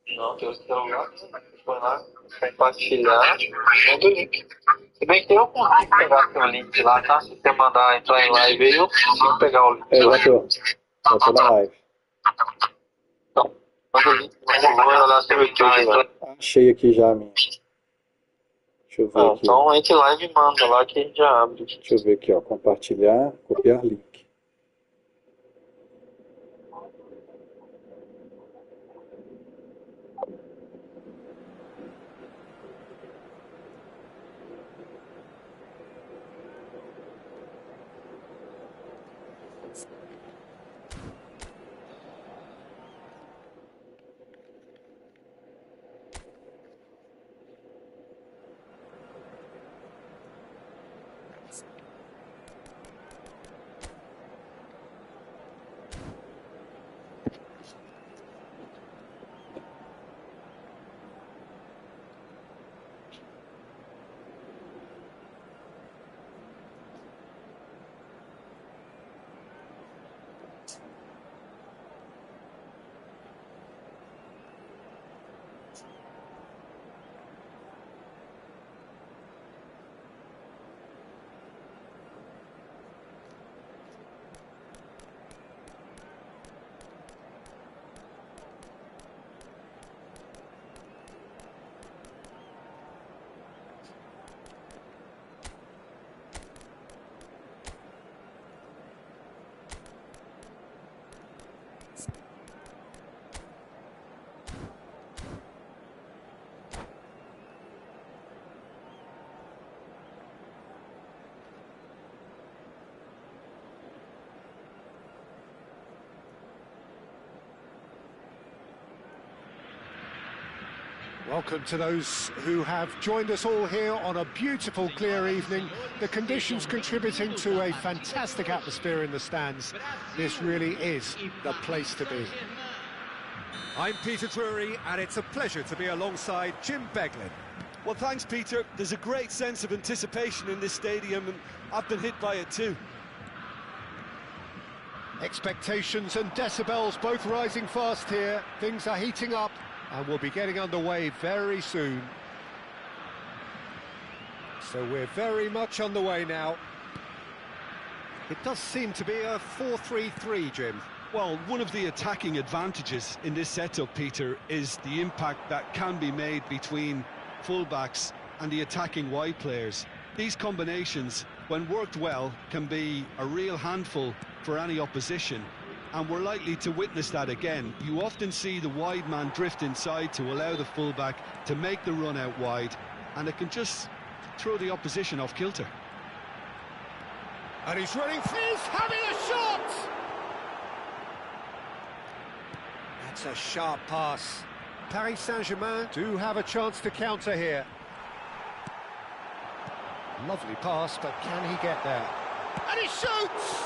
Não, tem o celular. Foi lá, compartilhar, manda o link. Se bem que tem algum link pegar seu link lá, tá? Se você mandar entrar em live aí, eu consigo pegar o link. Já tô na live. Então, manda o link, não vou olhar seu YouTube lá. Achei aqui já a minha. Deixa eu ver aqui. Então entre live e manda lá que a gente já abre. Deixa eu ver aqui, ó. Compartilhar, copiar link. Welcome to those who have joined us all here on a beautiful, clear evening. The conditions contributing to a fantastic atmosphere in the stands. This really is the place to be. I'm Peter Drury, and it's a pleasure to be alongside Jim Beglin. Well, thanks, Peter. There's a great sense of anticipation in this stadium, and I've been hit by it too. Expectations and decibels both rising fast here. Things are heating up, and we'll be getting underway very soon. So we're very much on the way now. It does seem to be a 4-3-3, Jim. Well, one of the attacking advantages in this setup, Peter, is the impact that can be made between fullbacks and the attacking wide players. These combinations, when worked well, can be a real handful for any opposition. And we're likely to witness that again. You often see the wide man drift inside to allow the fullback to make the run out wide, and it can just throw the opposition off kilter. And he's running, he's having a shot! That's a sharp pass. Paris Saint-Germain do have a chance to counter here. Lovely pass, but can he get there? And he shoots!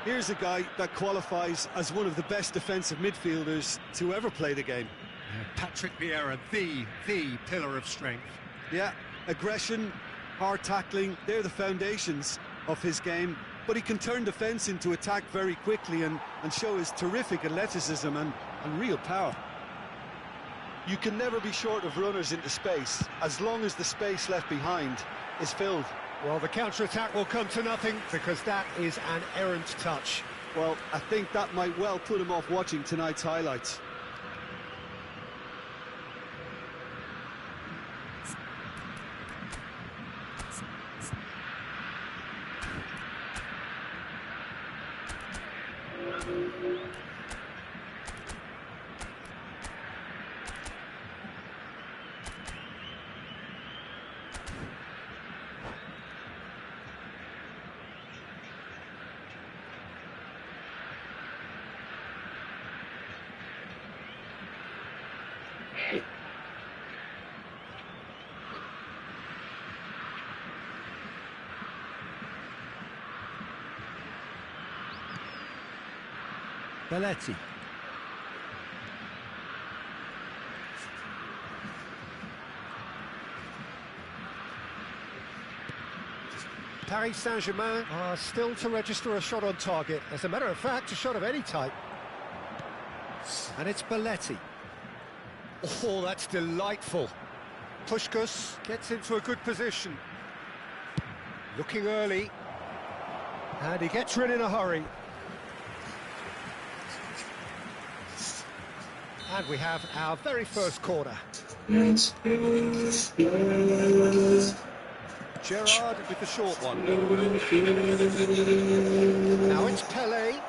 Here's a guy that qualifies as one of the best defensive midfielders to ever play the game. Patrick Vieira, the pillar of strength. Yeah, aggression, hard tackling, they're the foundations of his game. But he can turn defence into attack very quickly and show his terrific athleticism and real power. You can never be short of runners into space, as long as the space left behind is filled. Well, the counter-attack will come to nothing, because that is an errant touch. Well, I think that might well put him off watching tonight's highlights. Belletti. Paris Saint-Germain are still to register a shot on target. As a matter of fact, a shot of any type. And it's Belletti. Oh, that's delightful. Puskás gets into a good position. Looking early. And he gets rid in a hurry. And we have our very first corner. Gerrard with the short one. Now it's Pelé.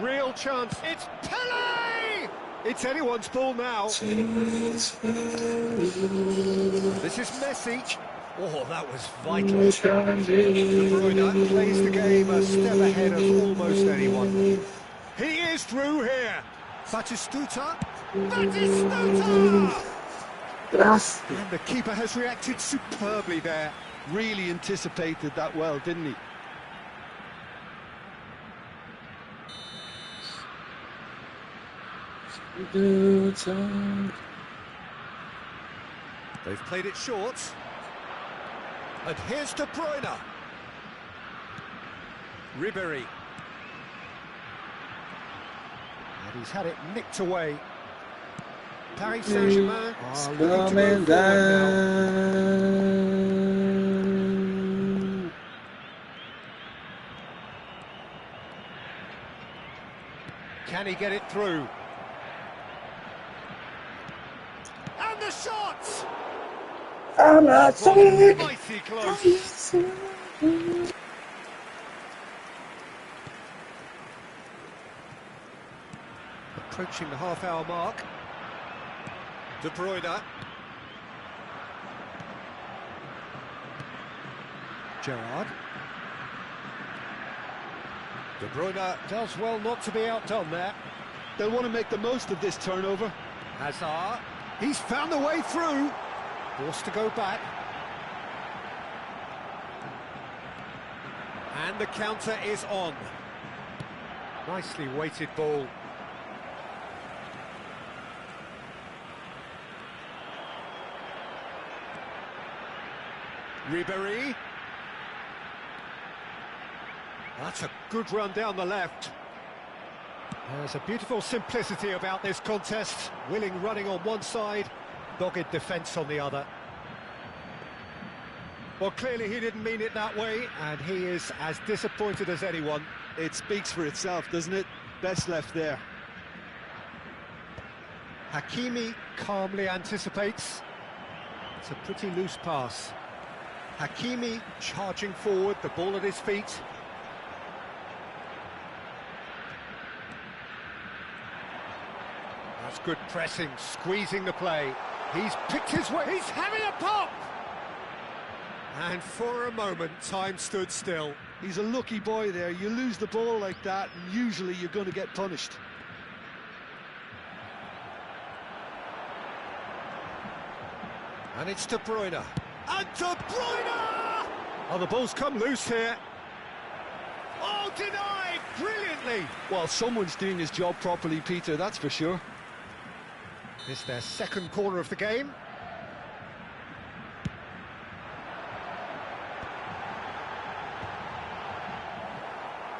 Real chance. It's Pelé! It's anyone's ball now. This is Messi. Oh, that was vital. De Bruyne plays the game a step ahead of almost anyone. He is through here. Batistuta. Batistuta! And the keeper has reacted superbly there. Really anticipated that well, didn't he? They've played it short. And here's De Bruyne. Ribéry. And he's had it nicked away. Paris Saint-Germain are looking to move forward now. Can he get it through? And the shot! I'm not sick. Mighty close. Approaching the half-hour mark. De Bruyne. Gerrard. De Bruyne does well not to be outdone there. They'll want to make the most of this turnover. Hazard. He's found the way through. Forced to go back. And the counter is on. Nicely weighted ball. Ribéry. That's a good run down the left. There's a beautiful simplicity about this contest. Willing running on one side, dogged defence on the other. Well, clearly he didn't mean it that way, and he is as disappointed as anyone. It speaks for itself, doesn't it? Best left there. Hakimi calmly anticipates. It's a pretty loose pass. Hakimi charging forward, the ball at his feet. That's good pressing, squeezing the play. He's picked his way, he's having a pop! And for a moment, time stood still. He's a lucky boy there. You lose the ball like that, and usually you're going to get punished. And it's De Bruyne. And De Bruyne! Oh, the ball's come loose here. Oh, denied brilliantly. Well, someone's doing his job properly, Peter, that's for sure. This is their second corner of the game.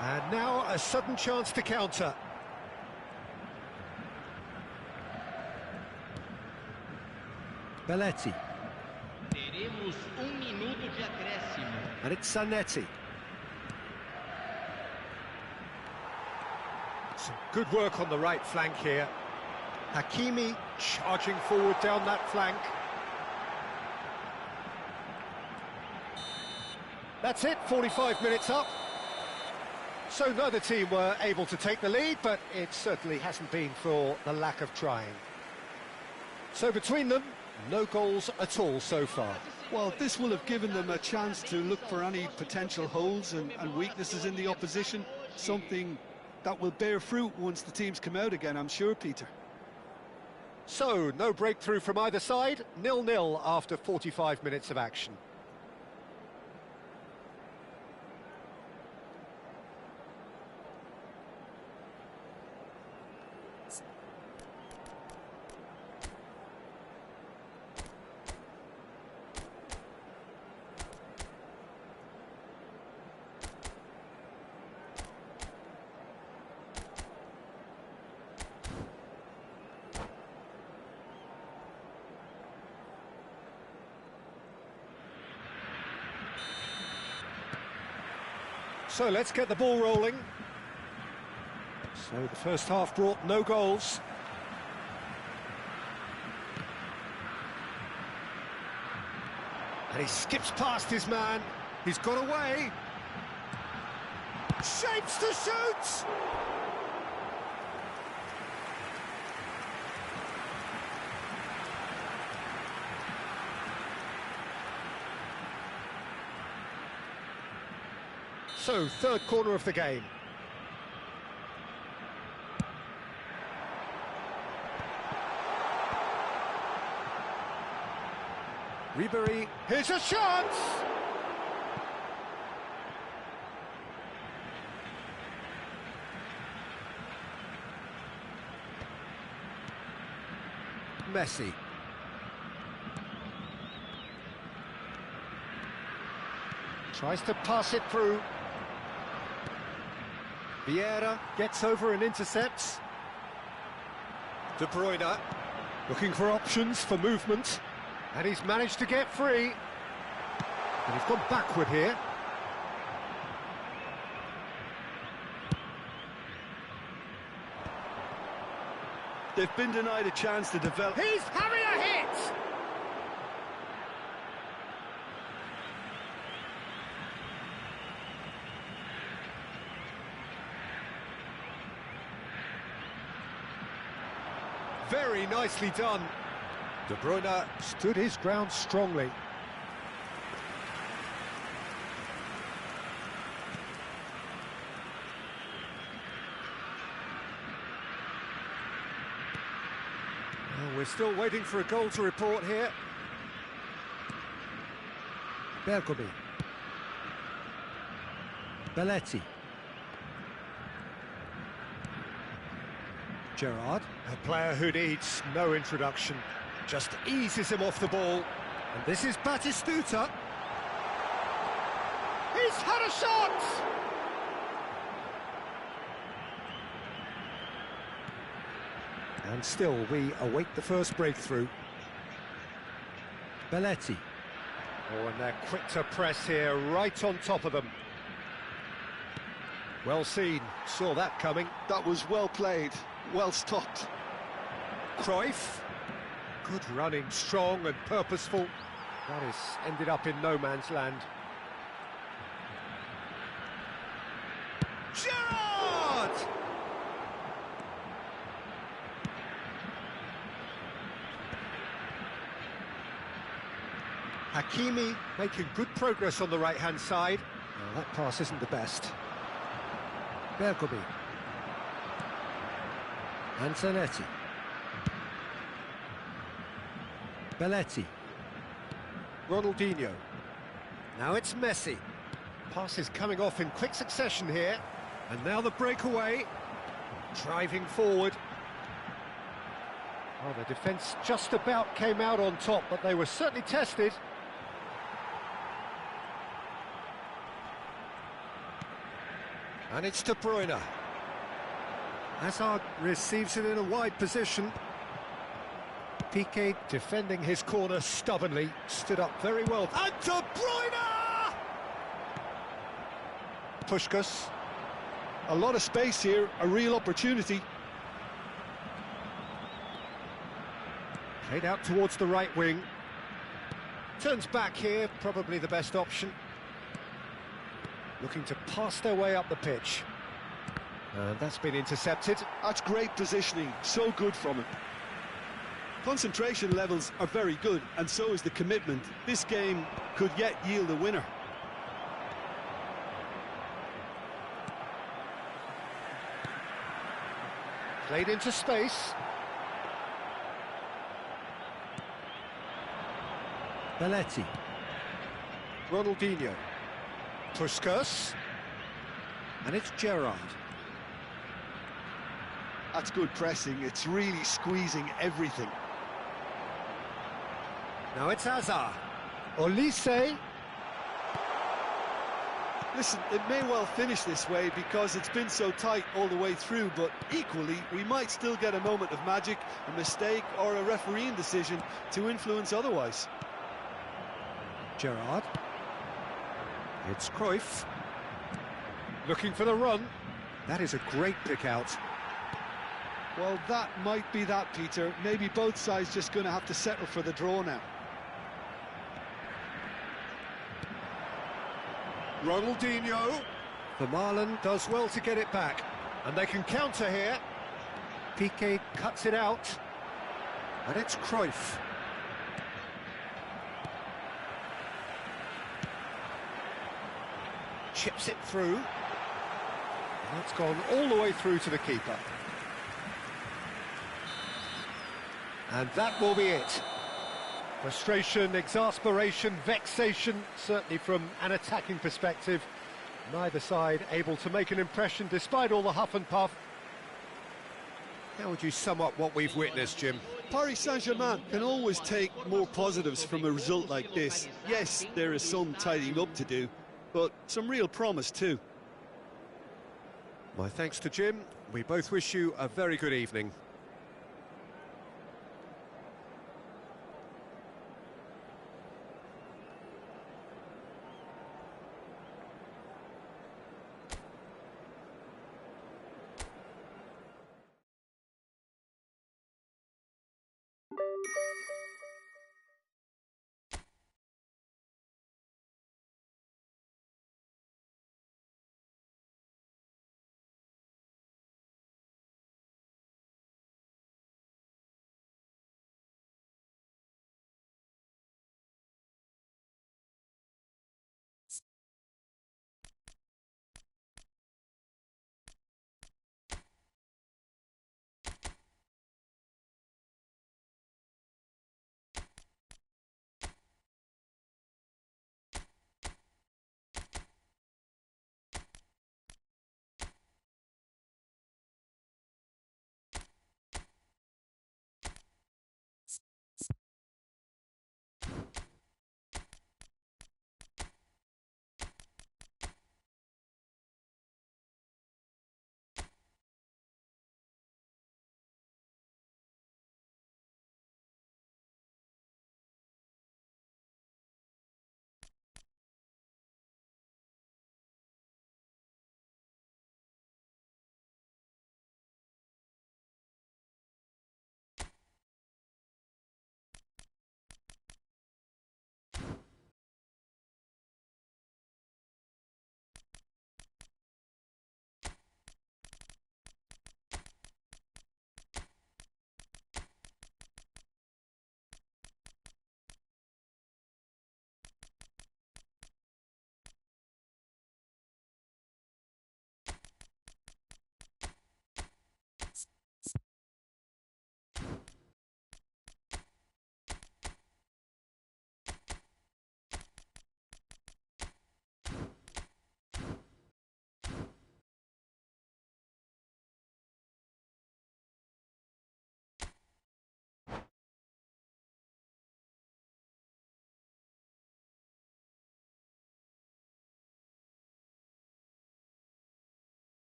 And now a sudden chance to counter. Belletti. Teremos minuto de acréscimo. And it's Zanetti. Some good work on the right flank here. Hakimi charging forward down that flank. That's it, 45 minutes up. So neither team were able to take the lead, but it certainly hasn't been for the lack of trying. So between them, no goals at all so far. Well, this will have given them a chance to look for any potential holes and weaknesses in the opposition, something that will bear fruit once the teams come out again, I'm sure, Peter. So, no breakthrough from either side, 0-0 after 45 minutes of action. So let's get the ball rolling. So the first half brought no goals. And he skips past his man. He's got away. Shapes to shoot! So, third corner of the game. Ribery, here's a shot! Messi. Tries to pass it through. Vieira gets over and intercepts. De Bruyne looking for options for movement. And he's managed to get free. And he's gone backward here. They've been denied a chance to develop. He's having a hit! Very nicely done. De Bruyne stood his ground strongly. Well, we're still waiting for a goal to report here. Bergomi. Belletti. Gerrard, a player who needs no introduction, just eases him off the ball. And this is Batistuta. He's had a shot! And still we await the first breakthrough. Belletti. Oh, and they're quick to press here, right on top of them. Well seen, saw that coming. That was well played, well stopped. Cruyff. Good running, strong and purposeful. That has ended up in no man's land. Gerrard! Hakimi making good progress on the right-hand side. Well, that pass isn't the best. Bergomi. Antonetti. Belletti. Ronaldinho. Now it's Messi. Passes coming off in quick succession here. And now the breakaway. Driving forward. Oh, the defence just about came out on top, but they were certainly tested. And it's De Bruyne. Hazard receives it in a wide position. Piqué defending his corner stubbornly, stood up very well. And De Bruyne! Puskas. A lot of space here, a real opportunity. Played out towards the right wing. Turns back here, probably the best option. Looking to pass their way up the pitch. And that's been intercepted. That's great positioning, so good from him. Concentration levels are very good, and so is the commitment. This game could yet yield a winner. Played into space. Belletti. Ronaldinho. Puskas. And it's Gerrard. That's good pressing, it's really squeezing everything. Now it's Hazard. Olise. Listen, it may well finish this way because it's been so tight all the way through, but equally, we might still get a moment of magic, a mistake or a refereeing decision to influence otherwise. Gerrard. It's Cruyff. Looking for the run. That is a great pick out. Well, that might be that, Peter. Maybe both sides just going to have to settle for the draw now. Ronaldinho. Vermaelen does well to get it back. And they can counter here. Piqué cuts it out. And it's Cruyff. Chips it through. And it's gone all the way through to the keeper. And that will be it. Frustration, exasperation, vexation, certainly from an attacking perspective. Neither side able to make an impression despite all the huff and puff. How would you sum up what we've witnessed, Jim? Paris Saint-Germain can always take more positives from a result like this. Yes, there is some tidying up to do, but some real promise too. My thanks to Jim. We both wish you a very good evening.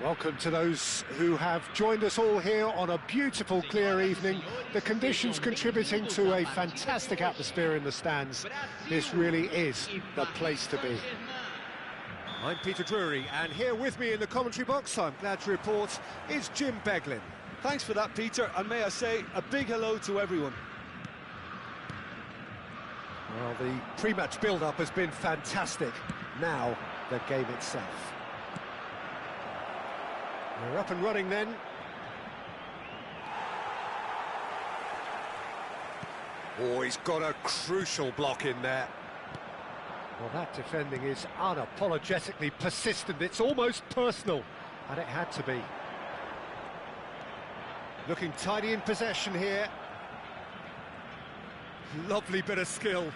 Welcome to those who have joined us all here on a beautiful, clear evening. The conditions contributing to a fantastic atmosphere in the stands. This really is the place to be. I'm Peter Drury, and here with me in the commentary box, I'm glad to report, is Jim Beglin. Thanks for that, Peter, and may I say a big hello to everyone. Well, the pre-match build-up has been fantastic. Now, the game itself. We're up and running then. Oh, he's got a crucial block in there. Well, that defending is unapologetically persistent. It's almost personal, and it had to be. Looking tidy in possession here. Lovely bit of skill.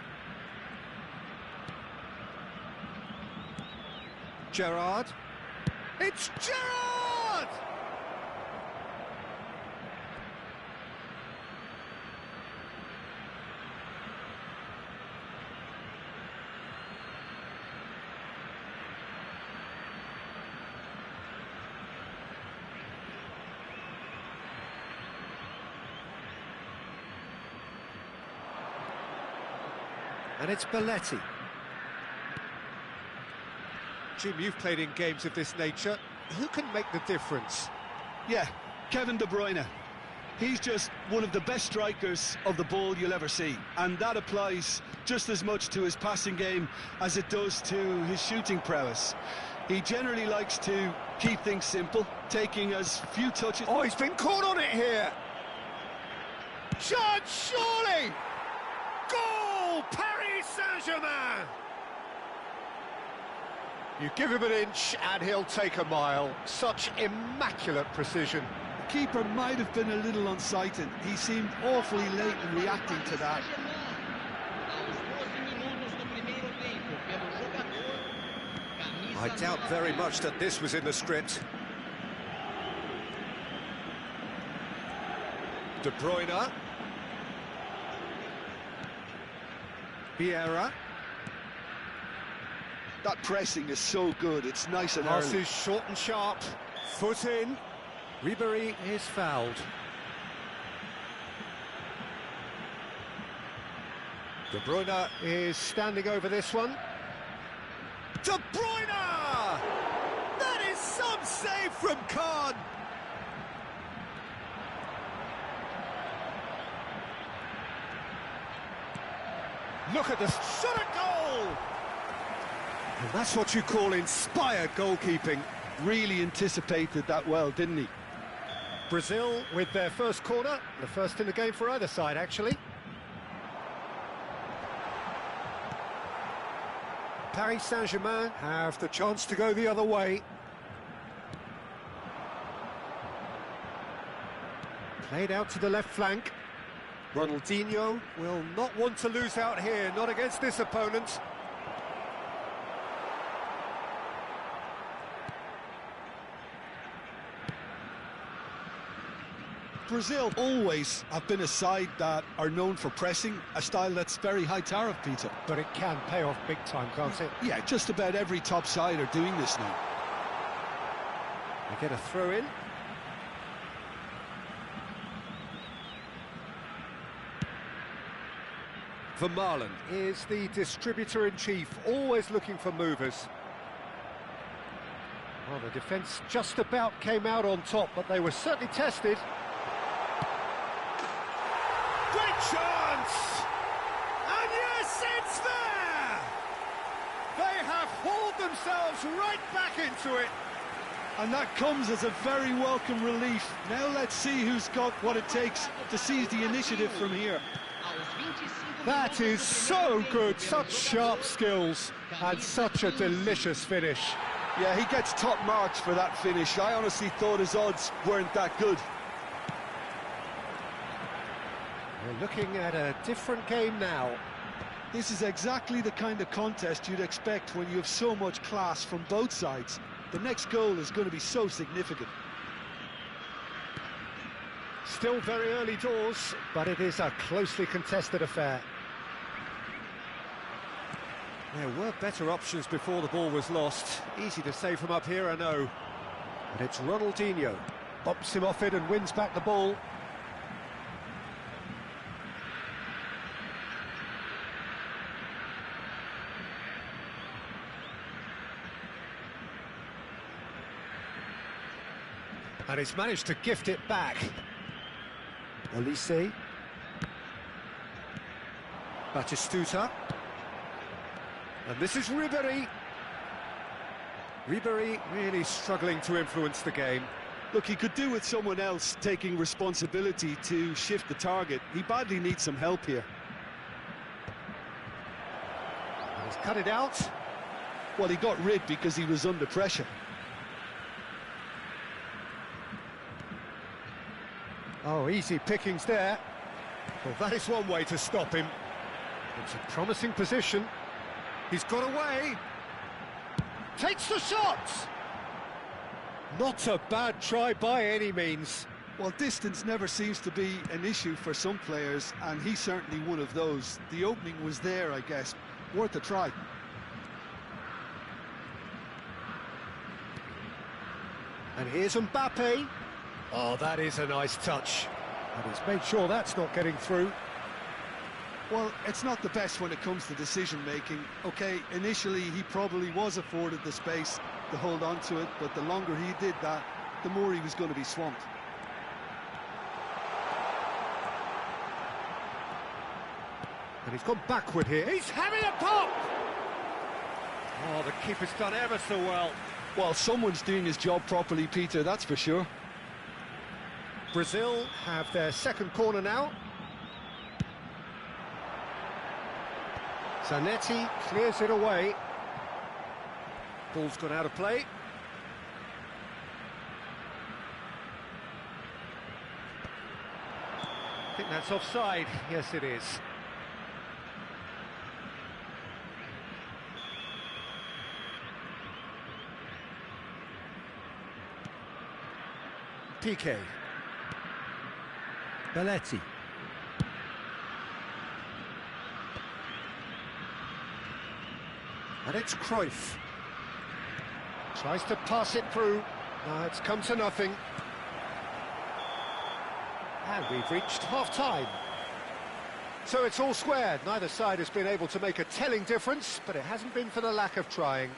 Gerrard. It's Gerrard! And it's Belletti. Jim, you've played in games of this nature. Who can make the difference? Yeah, Kevin De Bruyne. He's just one of the best strikers of the ball you'll ever see, and that applies just as much to his passing game as it does to his shooting prowess. He generally likes to keep things simple, taking as few touches... Oh, he's been caught on it here! Chance, surely! Goal! Paris Saint-Germain! You give him an inch and he'll take a mile. Such immaculate precision. The keeper might have been a little unsighted. He seemed awfully late in reacting to that. I doubt very much that this was in the script. De Bruyne. Vieira. That pressing is so good, it's nice and Pass early. is short and sharp. Foot in. Ribéry is fouled. De Bruyne is standing over this one. De Bruyne! That is some save from Kahn! Look at this shot at goal! And that's what you call inspired goalkeeping. Really anticipated that well, didn't he? Brazil with their first corner, the first in the game for either side, actually. Paris Saint-Germain have the chance to go the other way. Played out to the left flank. Ronaldinho will not want to lose out here, not against this opponent. Brazil always have been a side that are known for pressing, a style that's very high tariff, Peter. But it can pay off big time, can't it? Yeah, just about every top side are doing this now. They get a throw in. Vermaelen is the distributor-in-chief, always looking for movers. Well, the defence just about came out on top, but they were certainly tested. Great chance! And yes, it's there! They have hauled themselves right back into it. And that comes as a very welcome relief. Now let's see who's got what it takes to seize the initiative from here. That is so good, such sharp skills, and such a delicious finish. Yeah, he gets top marks for that finish. I honestly thought his odds weren't that good. We're looking at a different game now. This is exactly the kind of contest you'd expect when you have so much class from both sides. The next goal is going to be so significant. Still very early doors, but it is a closely contested affair. There were better options before the ball was lost. Easy to say from up here, I know. And it's Ronaldinho. Bops him off it and wins back the ball. And he's managed to gift it back. Olise. Batistuta. And this is Ribéry. Ribéry really struggling to influence the game. Look, he could do with someone else taking responsibility to shift the target. He badly needs some help here. And he's cut it out. Well, he got rid because he was under pressure. Oh, easy pickings there. Well, that is one way to stop him. It's a promising position. He's got away. Takes the shot! Not a bad try by any means. Well, distance never seems to be an issue for some players, and he's certainly one of those. The opening was there, I guess. Worth a try. And here's Mbappe. Oh, that is a nice touch. And he's made sure that's not getting through. Well, it's not the best when it comes to decision-making. OK, initially he probably was afforded the space to hold on to it, but the longer he did that, the more he was going to be swamped. And he's gone backward here. He's having a pop! Oh, the keeper's done ever so well. Well, someone's doing his job properly, Peter, that's for sure. Brazil have their second corner now. Zanetti clears it away. Ball's gone out of play. I think that's offside. Yes, it is. Piqué. Belletti. And it's Cruyff. Tries to pass it through. No, it's come to nothing. And we've reached half-time. So it's all squared. Neither side has been able to make a telling difference, but it hasn't been for the lack of trying.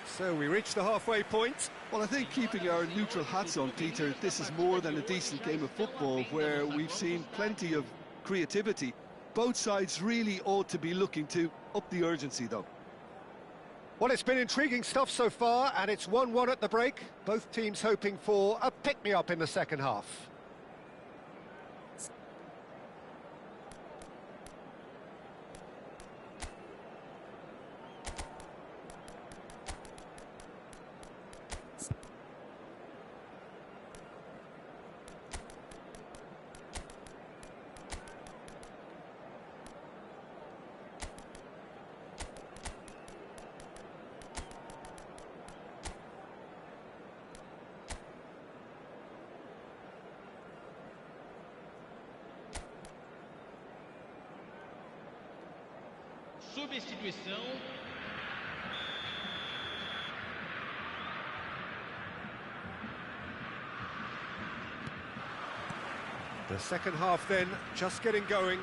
So we reach the halfway point. Well, I think keeping our neutral hats on, Peter, this is more than a decent game of football where we've seen plenty of creativity. Both sides really ought to be looking to up the urgency, though. Well, it's been intriguing stuff so far, and it's 1-1 at the break. Both teams hoping for a pick-me-up in the second half. Substituição. The second half then, just getting going.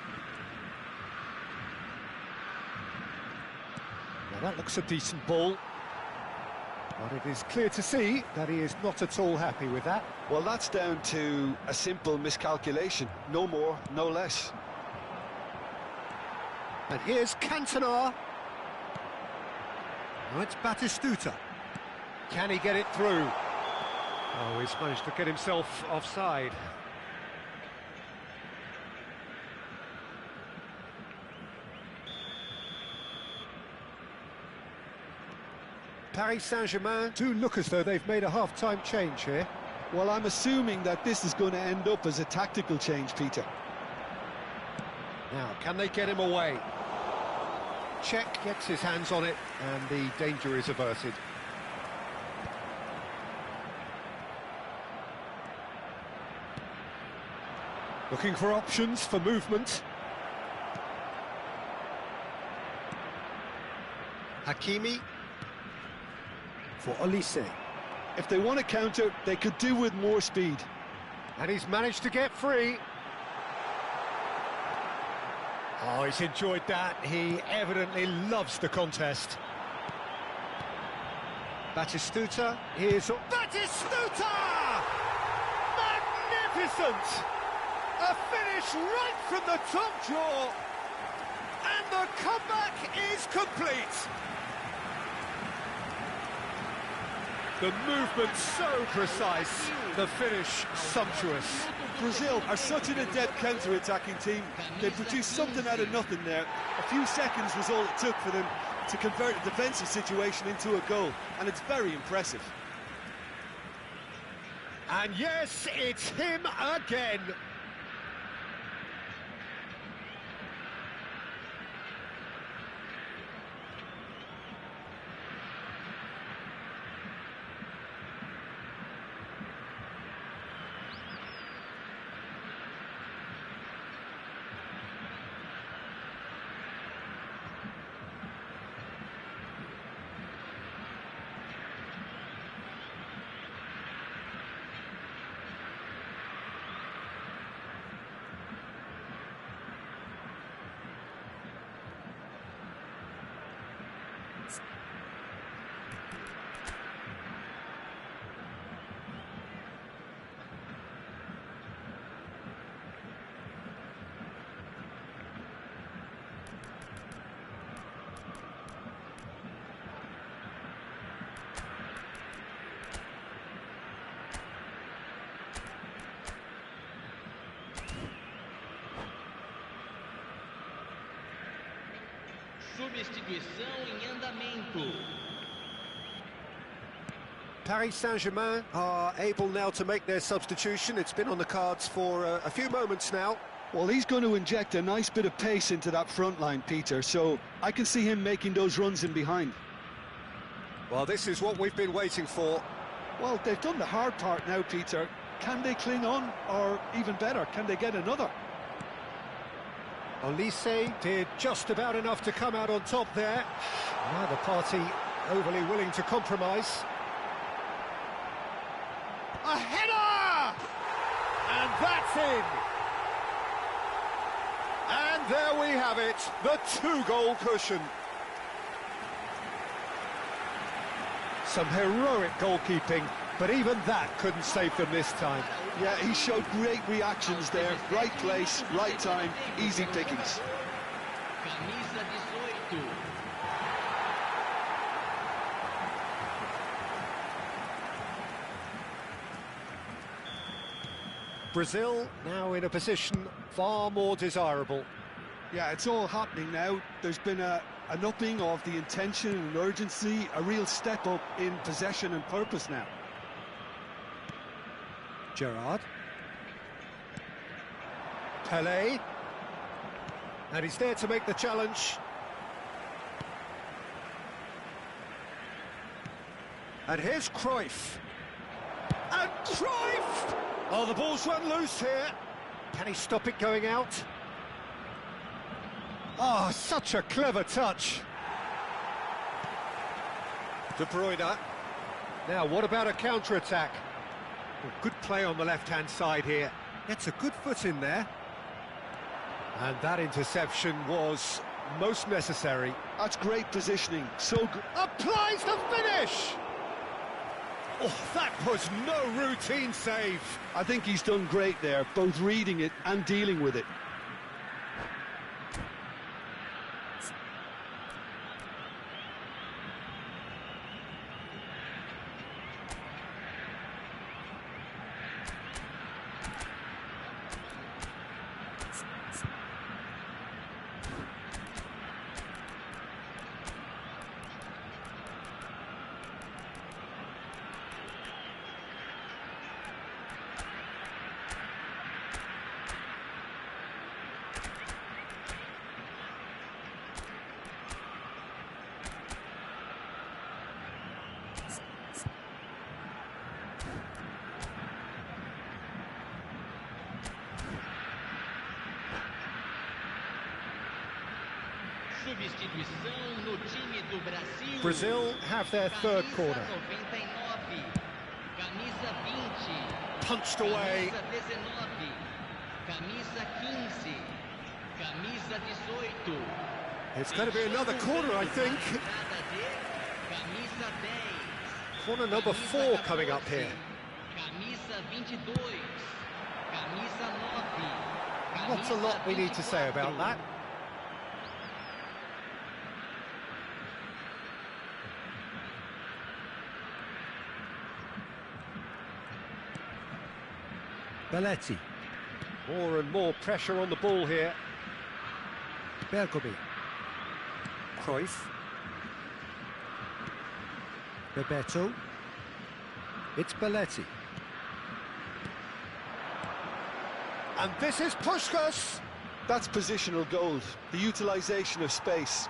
Now that looks a decent ball. But it is clear to see that he is not at all happy with that. Well, that's down to a simple miscalculation. No more, no less. And here's Cantona. Now it's Batistuta. Can he get it through? Oh, he's managed to get himself offside. Paris Saint-Germain do look as though they've made a half-time change here. Well, I'm assuming that this is going to end up as a tactical change, Peter. Now, can they get him away? Czech gets his hands on it, and the danger is averted. Looking for options for movement. Hakimi for Olise. If they want to counter, they could do with more speed. And he's managed to get free. Oh, he's enjoyed that. He evidently loves the contest. Batistuta, here's... Batistuta! Magnificent! A finish right from the top draw. And the comeback is complete. The movement so precise, the finish sumptuous. Brazil are such an adept counter-attacking team. They produced something out of nothing there. A few seconds was all it took for them to convert a defensive situation into a goal, and it's very impressive. And yes, it's him again. Substituição em andamento. Paris Saint-Germain are able now to make their substitution. It's been on the cards for a few moments now. Well, he's going to inject a nice bit of pace into that front line, Peter, so I can see him making those runs in behind. Well, this is what we've been waiting for. Well, they've done the hard part now, Peter. Can they cling on, or even better, can they get another? Olise did just about enough to come out on top there. Neither party overly willing to compromise. A header! And that's in! And there we have it, the two-goal cushion. Some heroic goalkeeping, but even that couldn't save them this time. Yeah, he showed great reactions there. Right place, right time, easy pickings. Camisa 18. Brazil now in a position far more desirable. Yeah, it's all happening now. There's been an upping of the intention and urgency, a real step up in possession and purpose now. Gerrard. Pelé. And he's there to make the challenge. And here's Cruyff. And Cruyff! Oh, the ball's run loose here. Can he stop it going out? Oh, such a clever touch. De Bruyne. Now, what about a counter-attack? Well, good play on the left-hand side here. Gets a good foot in there. And that interception was most necessary. That's great positioning. So good. Applies the finish! Oh, that was no routine save. I think he's done great there, both reading it and dealing with it. Substituição no time do Brasil. Brazil have their third corner. Camisa 99. punched away. Camisa 19, camisa 15, camisa 18. It's going to be another corner, I think. Camisa 10. Corner number 4 coming up here. Camisa 22. Camisa 9. Not a lot we need to say about that. Belletti. More and more pressure on the ball here. Bergomi. Cruyff. Bebeto. It's Belletti. And this is Puskás. That's positional gold, the utilisation of space.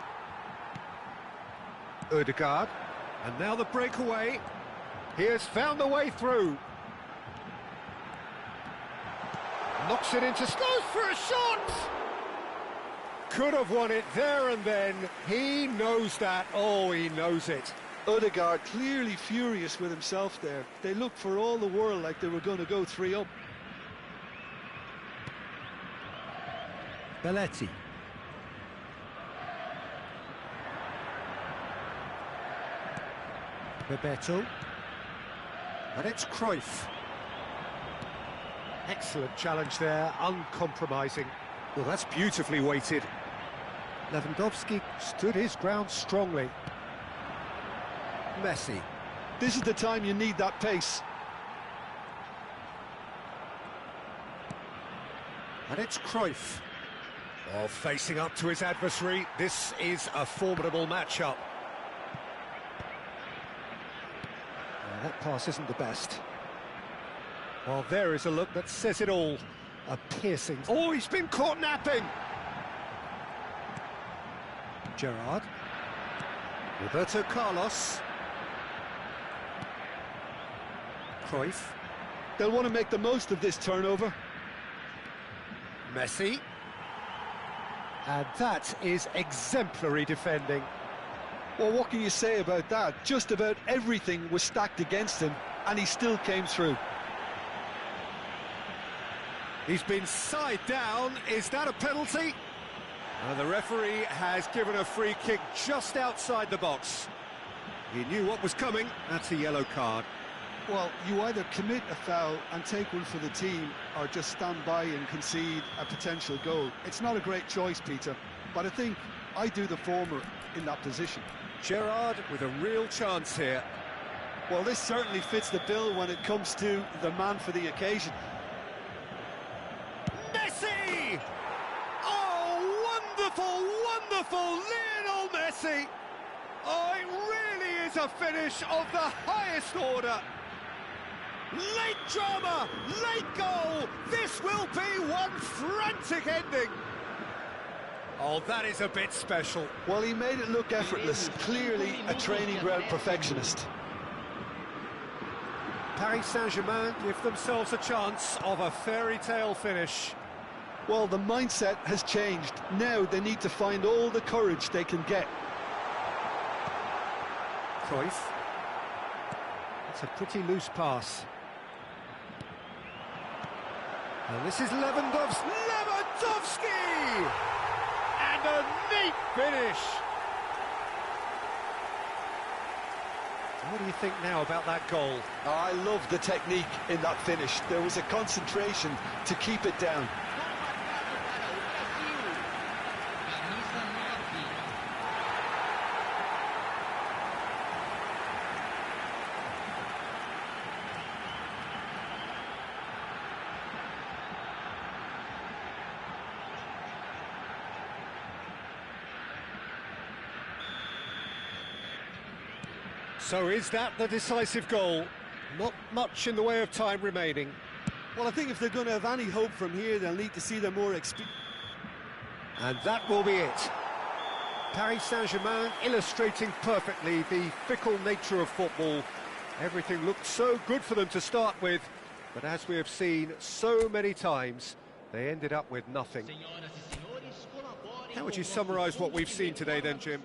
Ødegaard. And now the breakaway. He has found the way through. Knocks it into goes for a shot! Could have won it there and then. He knows that. Oh, he knows it. Ødegaard clearly furious with himself there. They looked for all the world like they were going to go 3 up. Belletti. Bebeto. And it's Cruyff. Excellent challenge there, uncompromising. Well, that's beautifully weighted. Lewandowski stood his ground strongly. Messi. This is the time you need that pace. And it's Cruyff. Oh, facing up to his adversary, this is a formidable matchup. That pass isn't the best. Well, there is a look that says it all. A piercing... Oh, he's been caught napping! Gerrard. Roberto Carlos. Cruyff. They'll want to make the most of this turnover. Messi. And that is exemplary defending. Well, what can you say about that? Just about everything was stacked against him, and he still came through. He's been side down. Is that a penalty? And the referee has given a free kick just outside the box. He knew what was coming. That's a yellow card. Well, you either commit a foul and take one for the team, or just stand by and concede a potential goal. It's not a great choice, Peter, but I think I do the former in that position. Gerrard with a real chance here. Well, this certainly fits the bill when it comes to the man for the occasion. Messi! Oh, wonderful, wonderful Lionel Messi! Oh, it really is a finish of the highest order. Late drama, late goal. This will be one frantic ending. Oh, that is a bit special. Well, he made it look effortless. Clearly a training ground perfectionist. Paris Saint-Germain give themselves a chance of a fairy tale finish. Well, the mindset has changed. Now they need to find all the courage they can get. Cruyff. It's a pretty loose pass. And this is Lewandowski! And a neat finish! What do you think now about that goal? I love the technique in that finish. There was a concentration to keep it down. So is that the decisive goal? Not much in the way of time remaining. Well, I think if they're going to have any hope from here, they'll need to see the more experience. And that will be it. Paris Saint-Germain illustrating perfectly the fickle nature of football. Everything looked so good for them to start with, but as we have seen so many times, they ended up with nothing. How would you summarise what we've seen today then, Jim?